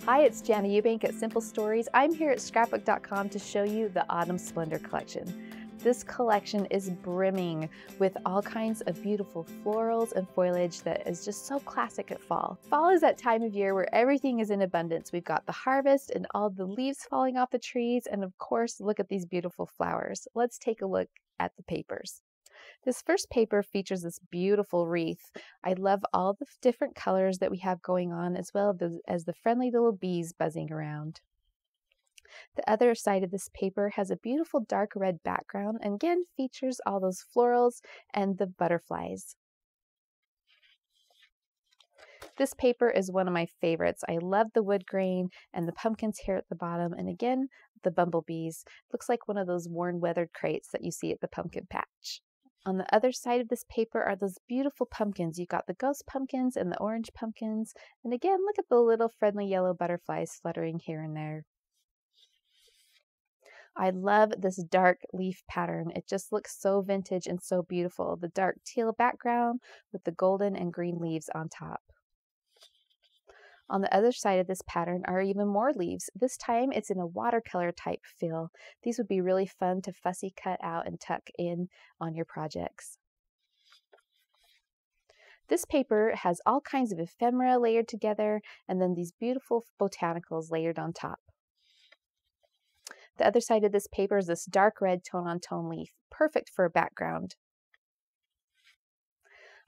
Hi, it's Jana Eubank at Simple Stories. I'm here at Scrapbook.com to show you the Autumn Splendor Collection. This collection is brimming with all kinds of beautiful florals and foliage that is just so classic at fall. Fall is that time of year where everything is in abundance. We've got the harvest and all the leaves falling off the trees, and of course, look at these beautiful flowers. Let's take a look at the papers. This first paper features this beautiful wreath. I love all the different colors that we have going on, as well as the friendly little bees buzzing around. The other side of this paper has a beautiful dark red background and again features all those florals and the butterflies. This paper is one of my favorites. I love the wood grain and the pumpkins here at the bottom, and again, the bumblebees. Looks like one of those worn weathered crates that you see at the pumpkin patch. On the other side of this paper are those beautiful pumpkins. You've got the ghost pumpkins and the orange pumpkins. And again, look at the little friendly yellow butterflies fluttering here and there. I love this dark leaf pattern. It just looks so vintage and so beautiful. The dark teal background with the golden and green leaves on top. On the other side of this pattern are even more leaves. This time it's in a watercolor type feel. These would be really fun to fussy cut out and tuck in on your projects. This paper has all kinds of ephemera layered together, and then these beautiful botanicals layered on top. The other side of this paper is this dark red tone-on-tone leaf, perfect for a background.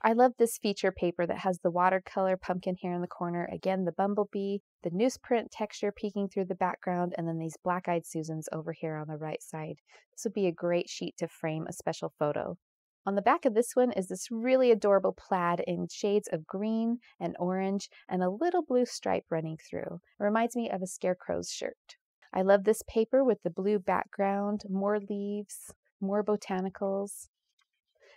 I love this feature paper that has the watercolor pumpkin here in the corner, again the bumblebee, the newsprint texture peeking through the background, and then these black-eyed Susans over here on the right side. This would be a great sheet to frame a special photo. On the back of this one is this really adorable plaid in shades of green and orange and a little blue stripe running through. It reminds me of a scarecrow's shirt. I love this paper with the blue background, more leaves, more botanicals.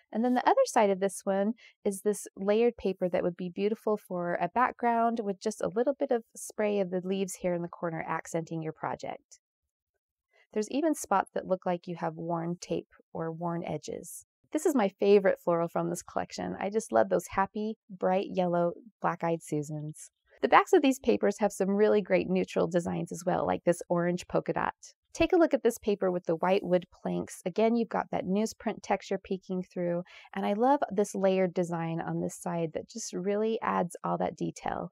And then the other side of this one is this layered paper that would be beautiful for a background with just a little bit of spray of the leaves here in the corner accenting your project. There's even spots that look like you have worn tape or worn edges. This is my favorite floral from this collection. I just love those happy, bright yellow, black-eyed Susans. The backs of these papers have some really great neutral designs as well, like this orange polka dot. Take a look at this paper with the white wood planks. Again, you've got that newsprint texture peeking through, and I love this layered design on this side that just really adds all that detail.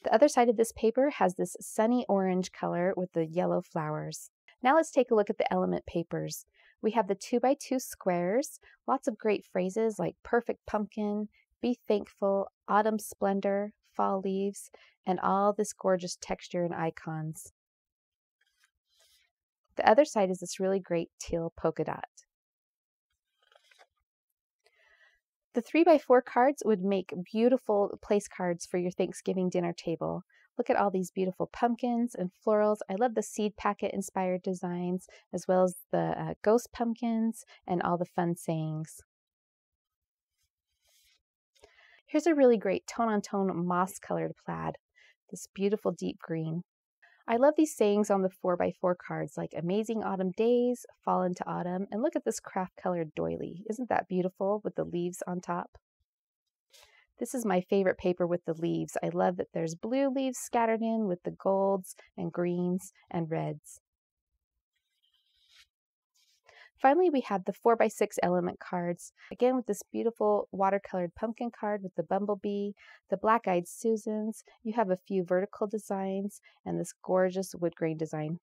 The other side of this paper has this sunny orange color with the yellow flowers. Now let's take a look at the element papers. We have the 2x2 squares, lots of great phrases like perfect pumpkin, be thankful, autumn splendor, fall leaves, and all this gorgeous texture and icons. The other side is this really great teal polka dot. The 3x4 cards would make beautiful place cards for your Thanksgiving dinner table. Look at all these beautiful pumpkins and florals. I love the seed packet inspired designs, as well as the ghost pumpkins and all the fun sayings. Here's a really great tone-on-tone moss-colored plaid, this beautiful deep green. I love these sayings on the 4x4 cards like amazing autumn days, fall into autumn, and look at this craft-colored doily. Isn't that beautiful with the leaves on top? This is my favorite paper with the leaves. I love that there's blue leaves scattered in with the golds and greens and reds. Finally, we have the 4x6 element cards, again with this beautiful watercolored pumpkin card with the bumblebee, the black-eyed Susans. You have a few vertical designs and this gorgeous wood grain design.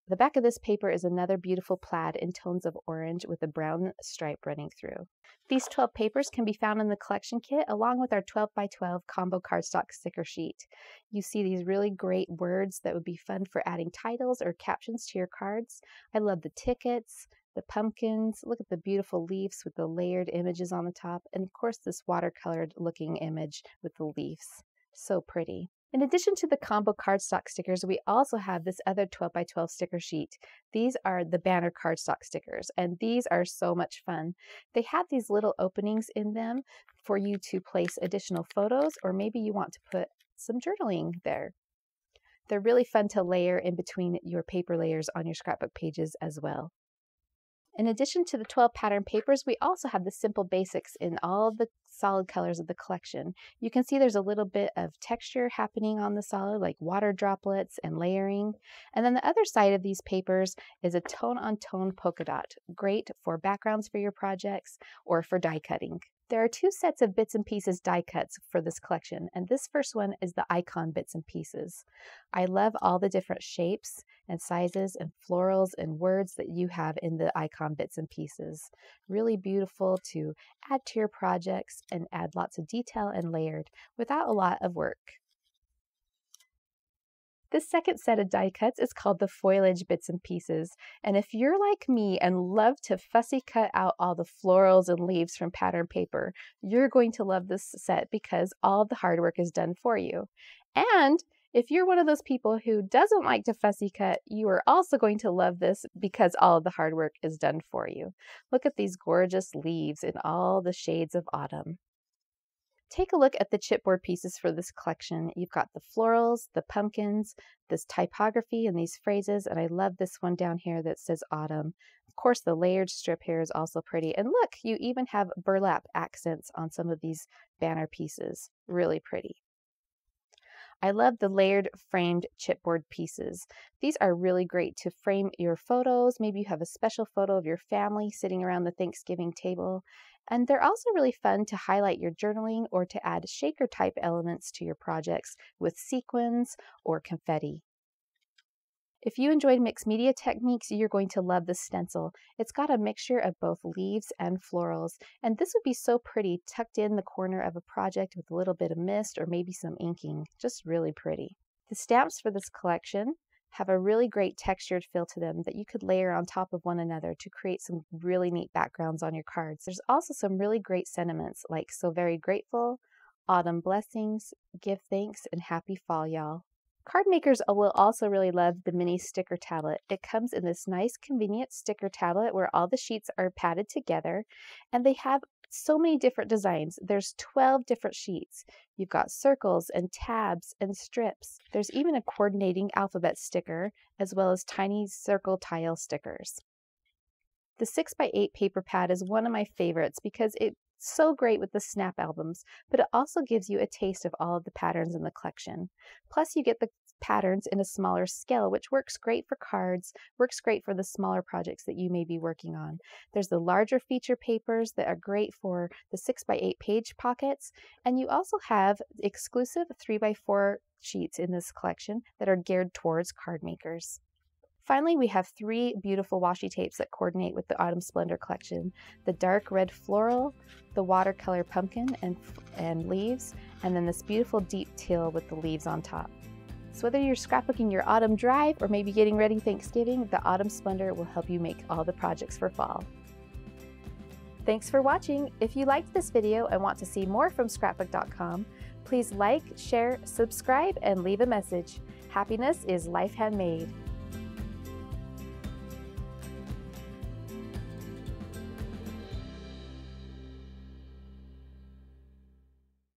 The back of this paper is another beautiful plaid in tones of orange with a brown stripe running through. These 12 papers can be found in the collection kit along with our 12x12 combo cardstock sticker sheet. You see these really great words that would be fun for adding titles or captions to your cards. I love the tickets, the pumpkins, look at the beautiful leaves with the layered images on the top, and of course this watercolored looking image with the leaves. So pretty. In addition to the combo cardstock stickers, we also have this other 12x12 sticker sheet. These are the banner cardstock stickers, and these are so much fun. They have these little openings in them for you to place additional photos, or maybe you want to put some journaling there. They're really fun to layer in between your paper layers on your scrapbook pages as well. In addition to the 12 pattern papers, we also have the simple basics in all of the solid colors of the collection. You can see there's a little bit of texture happening on the solid, like water droplets and layering. And then the other side of these papers is a tone-on-tone polka dot, great for backgrounds for your projects or for die cutting. There are two sets of bits and pieces die cuts for this collection, and this first one is the icon bits and pieces. I love all the different shapes and sizes and florals and words that you have in the icon bits and pieces. Really beautiful to add to your projects and add lots of detail and layered without a lot of work. This second set of die cuts is called the foliage bits and pieces, and if you're like me and love to fussy cut out all the florals and leaves from pattern paper, you're going to love this set because all the hard work is done for you. And if you're one of those people who doesn't like to fussy cut, you are also going to love this because all of the hard work is done for you. Look at these gorgeous leaves in all the shades of autumn. Take a look at the chipboard pieces for this collection. You've got the florals, the pumpkins, this typography and these phrases, and I love this one down here that says autumn. Of course, the layered strip here is also pretty. And look, you even have burlap accents on some of these banner pieces. Really pretty. I love the layered framed chipboard pieces. These are really great to frame your photos. Maybe you have a special photo of your family sitting around the Thanksgiving table. And they're also really fun to highlight your journaling or to add shaker type elements to your projects with sequins or confetti. If you enjoyed mixed media techniques, you're going to love this stencil. It's got a mixture of both leaves and florals, and this would be so pretty tucked in the corner of a project with a little bit of mist or maybe some inking. Just really pretty. The stamps for this collection have a really great textured feel to them that you could layer on top of one another to create some really neat backgrounds on your cards. There's also some really great sentiments like "So Very Grateful," "Autumn Blessings," "Give Thanks," and "Happy Fall, Y'all." Card makers will also really love the mini sticker tablet. It comes in this nice convenient sticker tablet where all the sheets are padded together, and they have so many different designs. There's 12 different sheets. You've got circles and tabs and strips. There's even a coordinating alphabet sticker as well as tiny circle tile stickers. The 6x8 paper pad is one of my favorites because it's so great with the snap albums, but it also gives you a taste of all of the patterns in the collection. Plus you get the patterns in a smaller scale, which works great for cards, works great for the smaller projects that you may be working on. There's the larger feature papers that are great for the 6x8 page pockets, and you also have exclusive 3x4 sheets in this collection that are geared towards card makers. Finally, we have 3 beautiful washi tapes that coordinate with the Autumn Splendor collection: the dark red floral, the watercolor pumpkin and leaves, and then this beautiful deep teal with the leaves on top. So whether you're scrapbooking your autumn drive or maybe getting ready Thanksgiving, the Autumn Splendor will help you make all the projects for fall. Thanks for watching. If you liked this video and want to see more from Scrapbook.com, please like, share, subscribe, and leave a message. Happiness is life handmade.